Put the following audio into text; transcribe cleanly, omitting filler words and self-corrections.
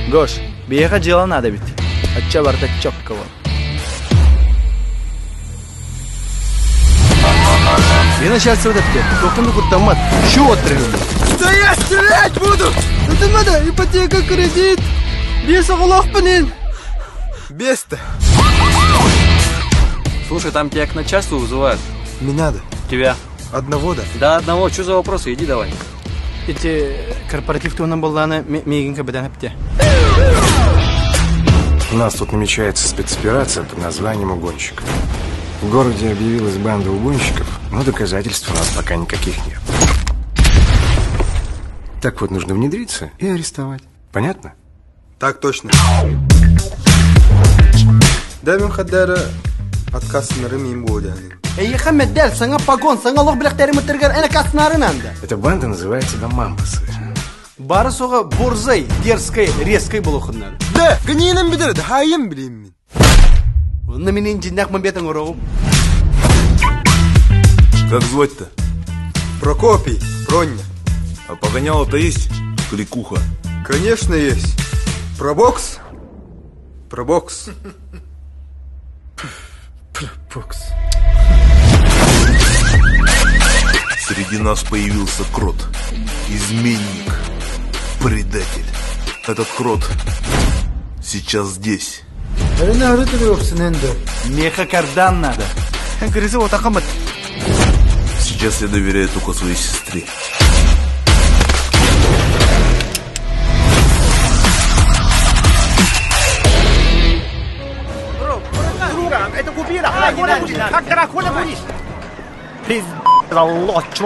Гош, бега дело надо ведь. Отча варта чоккого. Я начальство вот это. Токану куртамат. Чего отрываю? Да я стрелять буду! Это надо, ипотека, кредит. Без оглох, панин. Без-то. Слушай, там тебя к начальству вызывают. Не надо. Тебя? Одного, да? Да, одного. Что за вопросы? Иди давай. Эти корпоративы нам был даны мегенько беданапте. У нас тут намечается спецоперация под названием «Угонщик». В городе объявилась банда угонщиков, но доказательств у нас пока никаких нет. Так вот, нужно внедриться и арестовать. Понятно? Так точно. Даймен хаддара отказ на рымим будет. Эй, Хамед, дел, санга погон, санга лох бляхтери мутергар, эна каснары нанда. Эта банда называется «Дамамбасы». Барысоға борзай, дерзкай, резкай болуқын надо. Да, гнинам бедер, да хайым білеймін. На меня денег мы бетан урогу. Как звать-то? Прокопий, Проня. А погоняло-то есть? Кликуха. Конечно есть. Пробокс? Пробокс. Пробокс. Среди нас появился крот. Изменник. Предатель. Этот крот сейчас здесь. Меха кардан надо. Грызы вот ахамат. Сейчас я доверяю только своей сестре. Это купира. Как каракуля будешь? Пиздец, лочь,